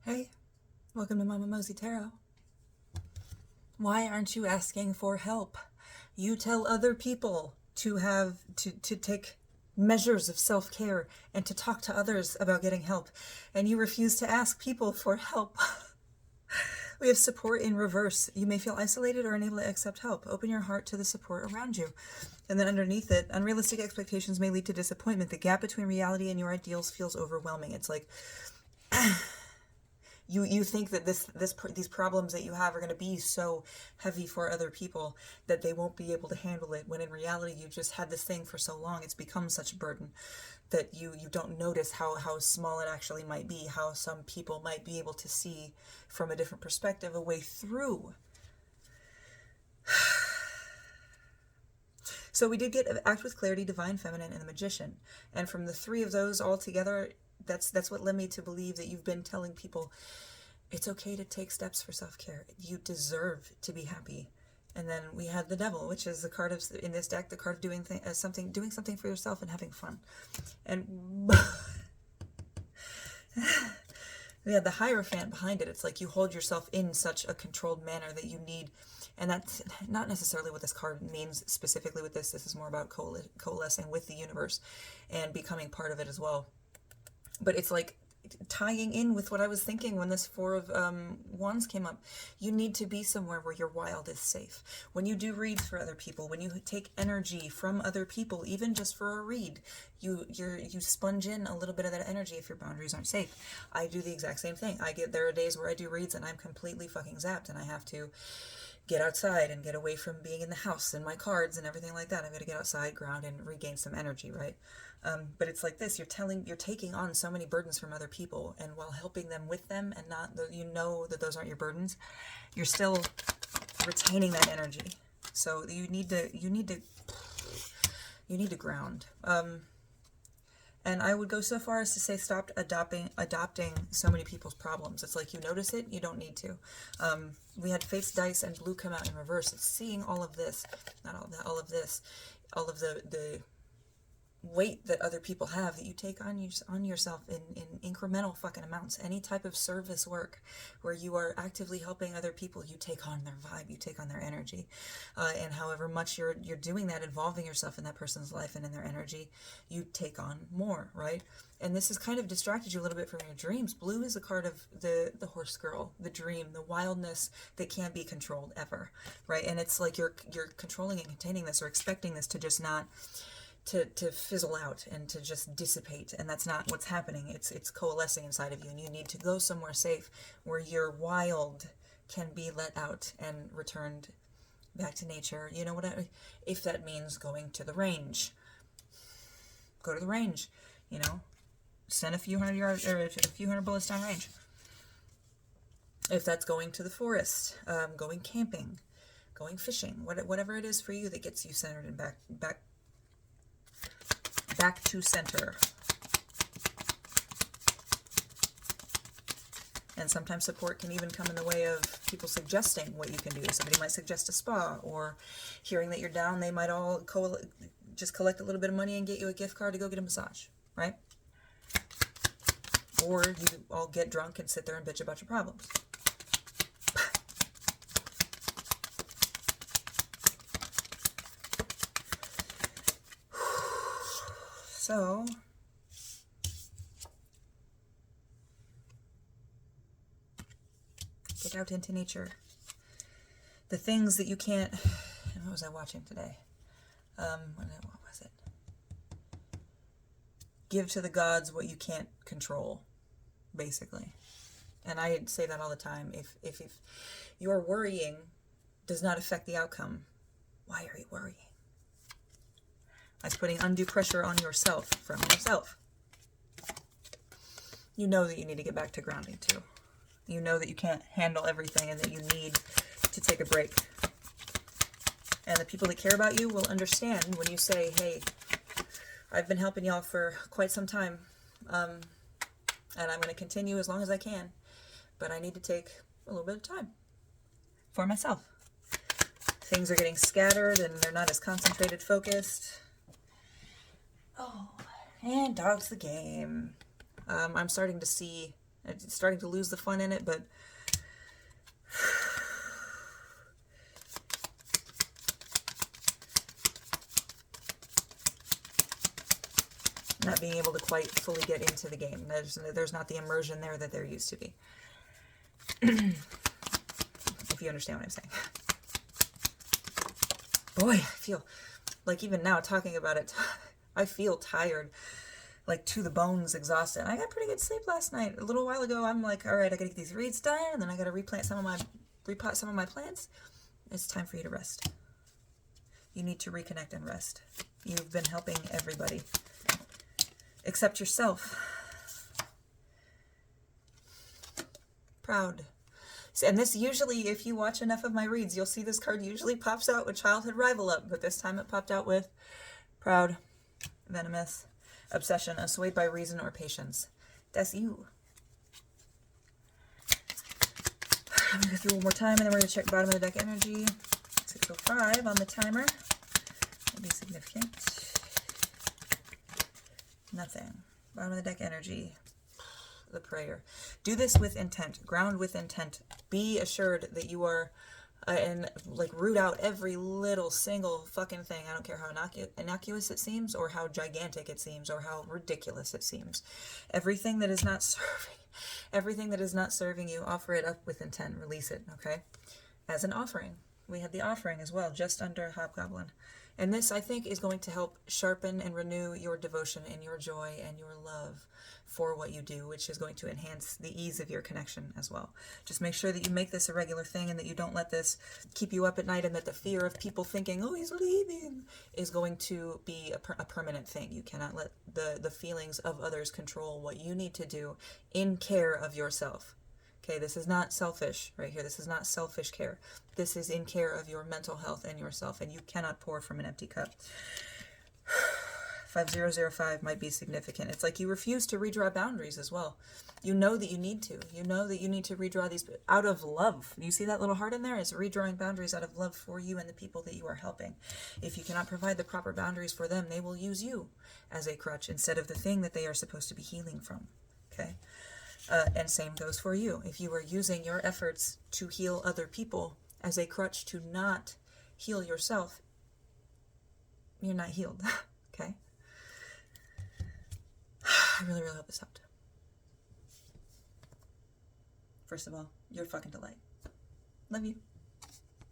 Hey, welcome to Mama Mosey Tarot. Why aren't you asking for help? You tell other people to take measures of self-care and to talk to others about getting help, and you refuse to ask people for help. We have support in reverse. You may feel isolated or unable to accept help. Open your heart to the support around you. And then underneath it, unrealistic expectations may lead to disappointment. The gap between reality and your ideals feels overwhelming. It's like you think that these problems that you have are going to be so heavy for other people that they won't be able to handle it, when in reality you've just had this thing for so long, it's become such a burden that you don't notice how small it actually might be, how some people might be able to see from a different perspective a way through. So we did get Act with Clarity, Divine Feminine, and the Magician. And from the three of those all together, that's what led me to believe that you've been telling people it's okay to take steps for self-care. You deserve to be happy. And then we had the Devil, which is the card of, in this deck, the card of doing something for yourself and having fun. And we had the Hierophant behind it. It's like you hold yourself in such a controlled manner that you need, and that's not necessarily what this card means specifically with this. This is more about coalescing with the universe and becoming part of it as well. But it's like tying in with what I was thinking when this Four of Wands came up. You need to be somewhere where your wild is safe. When you do reads for other people, when you take energy from other people, even just for a read, you sponge in a little bit of that energy if your boundaries aren't safe. I do the exact same thing. There are days where I do reads and I'm completely fucking zapped, and I have to get outside and get away from being in the house and my cards and everything like that. I've got to get outside, ground, and regain some energy, right? But it's like this, you're taking on so many burdens from other people, and while helping them with them, and not, you know that those aren't your burdens, you're still retaining that energy. So you need to ground. And I would go so far as to say stop adopting so many people's problems. It's like you notice it, you don't need to. We had Fate's Dice and Blue come out in reverse. It's seeing all of this, not all of that, all of this, all of the weight that other people have that you take on yourself in incremental fucking amounts. Any type of service work where you are actively helping other people, you take on their vibe, you take on their energy, and however much you're doing that, involving yourself in that person's life and in their energy, you take on more, right? And this has kind of distracted you a little bit from your dreams. Blue is a card of the horse girl, the dream, the wildness that can't be controlled ever, right? And it's like you're controlling and containing this, or expecting this to just not to fizzle out and to just dissipate, and that's not what's happening. It's coalescing inside of you, and you need to go somewhere safe where your wild can be let out and returned back to nature. You know what if that means going to the range, go to the range, you know, send a few hundred yards or a few hundred bullets down range. If that's going to the forest, going camping, going fishing, whatever it is for you that gets you centered and back to center. And sometimes support can even come in the way of people suggesting what you can do. Somebody might suggest a spa, or hearing that you're down, they might all just collect a little bit of money and get you a gift card to go get a massage, right? Or you all get drunk and sit there and bitch about your problems. So, get out into nature. The things that you can't, what was I watching today? What was it? Give to the gods what you can't control, basically. And I say that all the time. If your worrying does not affect the outcome, why are you worrying? That's putting undue pressure on yourself from yourself. You know that you need to get back to grounding too. You know that you can't handle everything and that you need to take a break. And the people that care about you will understand when you say, hey, I've been helping y'all for quite some time, and I'm going to continue as long as I can, but I need to take a little bit of time for myself. Things are getting scattered and they're not as concentrated, focused. Oh, and dog's the game. I'm starting to see It's starting to lose the fun in it, but not being able to quite fully get into the game. There's not the immersion there that there used to be. If you understand what I'm saying. Boy, I feel like even now talking about it, I feel tired, like to the bones, exhausted. I got pretty good sleep last night. A little while ago, I'm like, all right, I gotta get these reeds done, and then I gotta repot some of my plants. It's time for you to rest. You need to reconnect and rest. You've been helping everybody except yourself. Proud. And this usually, if you watch enough of my reads, you'll see this card usually pops out with childhood rival up, but this time it popped out with proud, venomous, obsession, unswayed by reason or patience. That's you. I'm going to go through one more time, and then we're going to check bottom of the deck energy. 6:05 on the timer. Will be significant. Nothing. Bottom of the deck energy. The prayer. Do this with intent. Ground with intent. Be assured that you are, and like root out every little single fucking thing. I don't care how innocuous it seems, or how gigantic it seems, or how ridiculous it seems. Everything that is not serving you, offer it up with intent. Release it, okay? As an offering. We had the offering as well, just under Hobgoblin. And this, I think, is going to help sharpen and renew your devotion and your joy and your love for what you do, which is going to enhance the ease of your connection as well. Just make sure that you make this a regular thing, and that you don't let this keep you up at night, and that the fear of people thinking, oh, he's leaving, is going to be a permanent thing. You cannot let the feelings of others control what you need to do in care of yourself. Okay, this is not selfish right here. This is not selfish care. This is in care of your mental health and yourself, and you cannot pour from an empty cup. 5005 might be significant. It's like you refuse to redraw boundaries as well. You know that you need to. You know that you need to redraw these out of love. You see that little heart in there? It's redrawing boundaries out of love for you and the people that you are helping. If you cannot provide the proper boundaries for them, they will use you as a crutch instead of the thing that they are supposed to be healing from. Okay? And same goes for you. If you are using your efforts to heal other people as a crutch to not heal yourself, you're not healed. Okay? I really, really hope this helped. First of all, you're a fucking delight. Love you.